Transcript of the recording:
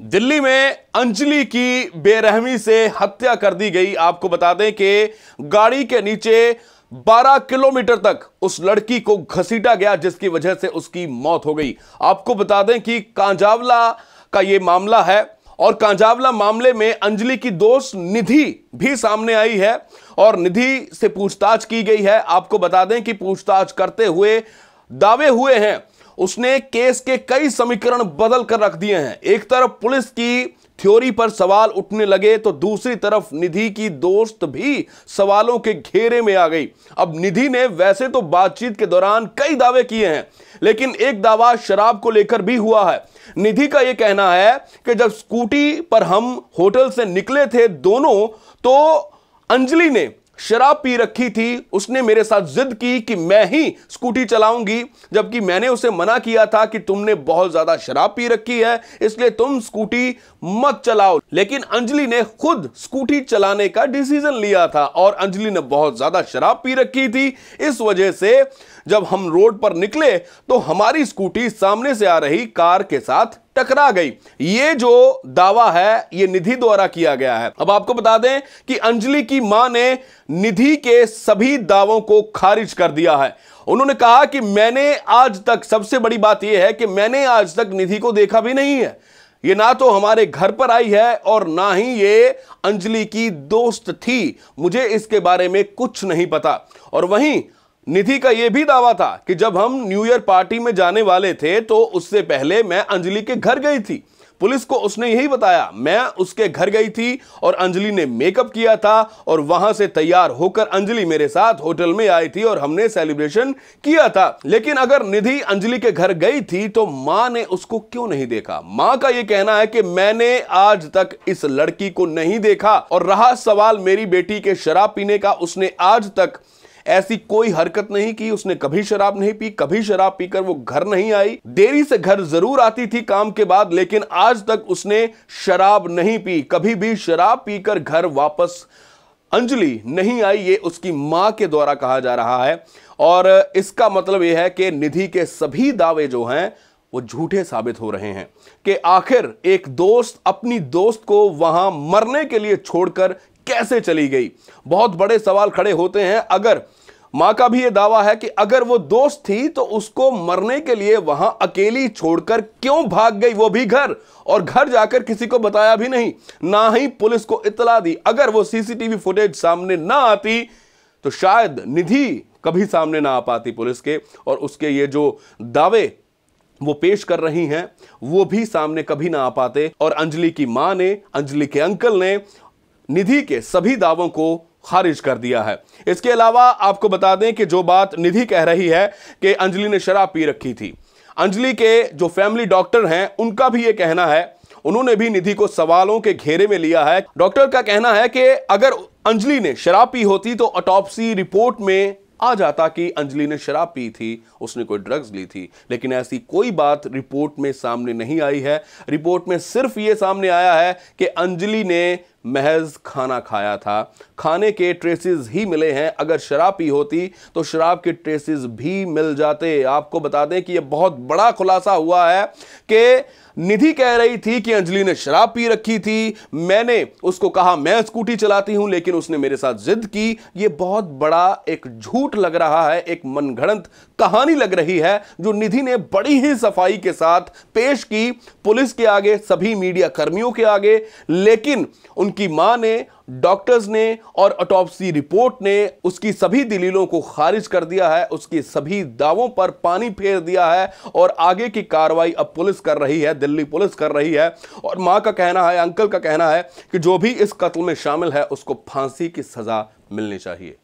दिल्ली में अंजलि की बेरहमी से हत्या कर दी गई। आपको बता दें कि गाड़ी के नीचे 12 किलोमीटर तक उस लड़की को घसीटा गया, जिसकी वजह से उसकी मौत हो गई। आपको बता दें कि कांजावला का यह मामला है और कांजावला मामले में अंजलि की दोस्त निधि भी सामने आई है और निधि से पूछताछ की गई है। आपको बता दें कि पूछताछ करते हुए दावे हुए हैं, उसने केस के कई समीकरण बदल कर रख दिए हैं। एक तरफ पुलिस की थ्योरी पर सवाल उठने लगे तो दूसरी तरफ निधि की दोस्त भी सवालों के घेरे में आ गई। अब निधि ने वैसे तो बातचीत के दौरान कई दावे किए हैं, लेकिन एक दावा शराब को लेकर भी हुआ है। निधि का यह कहना है कि जब स्कूटी पर हम होटल से निकले थे दोनों, तो अंजलि ने शराब पी रखी थी। उसने मेरे साथ जिद की कि मैं ही स्कूटी चलाऊंगी, जबकि मैंने उसे मना किया था कि तुमने बहुत ज्यादा शराब पी रखी है, इसलिए तुम स्कूटी मत चलाओ। लेकिन अंजलि ने खुद स्कूटी चलाने का डिसीजन लिया था और अंजलि ने बहुत ज्यादा शराब पी रखी थी। इस वजह से जब हम रोड पर निकले तो हमारी स्कूटी सामने से आ रही कार के साथ टकरा गई। यह जो दावा है यह निधि द्वारा किया गया है। अब आपको बता दें कि अंजलि की मां ने निधि के सभी दावों को खारिज कर दिया है। उन्होंने कहा कि मैंने आज तक, सबसे बड़ी बात यह है कि मैंने आज तक निधि को देखा भी नहीं है। ये ना तो हमारे घर पर आई है और ना ही ये अंजलि की दोस्त थी। मुझे इसके बारे में कुछ नहीं पता। और वहीं निधि का यह भी दावा था कि जब हम न्यू ईयर पार्टी में जाने वाले थे तो उससे पहले मैं अंजलि के घर गई थी। पुलिस को उसने यही बताया, मैं उसके घर गई थी और अंजलि ने मेकअप किया था और वहां से तैयार होकर अंजलि मेरे साथ होटल में आई थी और हमने सेलिब्रेशन किया था। लेकिन अगर निधि अंजलि के घर गई थी तो मां ने उसको क्यों नहीं देखा? मां का यह कहना है कि मैंने आज तक इस लड़की को नहीं देखा। और रहा सवाल मेरी बेटी के शराब पीने का, उसने आज तक ऐसी कोई हरकत नहीं की। उसने कभी शराब नहीं पी, कभी शराब पीकर वो घर नहीं आई। देरी से घर जरूर आती थी काम के बाद, लेकिन आज तक उसने शराब नहीं पी। कभी भी शराब पीकर घर वापस अंजलि नहीं आई, ये उसकी मां के द्वारा कहा जा रहा है। और इसका मतलब यह है कि निधि के सभी दावे जो हैं वो झूठे साबित हो रहे हैं कि आखिर एक दोस्त अपनी दोस्त को वहां मरने के लिए छोड़कर कैसे चली गई। बहुत बड़े सवाल खड़े होते हैं। अगर मां का भी यह दावा है कि अगर वो दोस्त थी तो उसको मरने के लिए वहां अकेली छोड़कर क्यों भाग गई, वो भी घर, और घर जाकर किसी को बताया भी नहीं, ना ही पुलिस को इत्तला दी। अगर वो सीसीटीवी फुटेज सामने ना आती तो शायद निधि कभी सामने ना आ पाती पुलिस के, और उसके ये जो दावे वो पेश कर रही हैं वो भी सामने कभी ना आ पाते। और अंजलि की मां ने, अंजलि के अंकल ने निधि के सभी दावों को खारिज कर दिया है। इसके अलावा आपको बता दें कि जो बात निधि कह रही है कि अंजलि ने शराब पी रखी थी, अंजलि के जो फैमिली डॉक्टर हैं उनका भी यह कहना है, उन्होंने भी निधि को सवालों के घेरे में लिया है। डॉक्टर का कहना है कि अगर अंजलि ने शराब पी होती तो ऑटोप्सी रिपोर्ट में आ जाता कि अंजलि ने शराब पी थी, उसने कोई ड्रग्स ली थी, लेकिन ऐसी कोई बात रिपोर्ट में सामने नहीं आई है। रिपोर्ट में सिर्फ यह सामने आया है कि अंजलि ने महज खाना खाया था, खाने के ट्रेसेस ही मिले हैं। अगर शराब पी होती तो शराब के ट्रेसेस भी मिल जाते। आपको बता दें कि यह बहुत बड़ा खुलासा हुआ है कि निधि कह रही थी कि अंजलि ने शराब पी रखी थी, मैंने उसको कहा मैं स्कूटी चलाती हूं, लेकिन उसने मेरे साथ जिद की। यह बहुत बड़ा एक झूठ लग रहा है, एक मनगढ़ंत कहानी लग रही है जो निधि ने बड़ी ही सफाई के साथ पेश की पुलिस के आगे, सभी मीडिया कर्मियों के आगे। लेकिन उनकी मां ने, डॉक्टर्स ने और ऑटोप्सी रिपोर्ट ने उसकी सभी दलीलों को खारिज कर दिया है, उसके सभी दावों पर पानी फेर दिया है और आगे की कार्रवाई अब पुलिस कर रही है, दिल्ली पुलिस कर रही है। और मां का कहना है, अंकल का कहना है कि जो भी इस कत्ल में शामिल है उसको फांसी की सजा मिलनी चाहिए।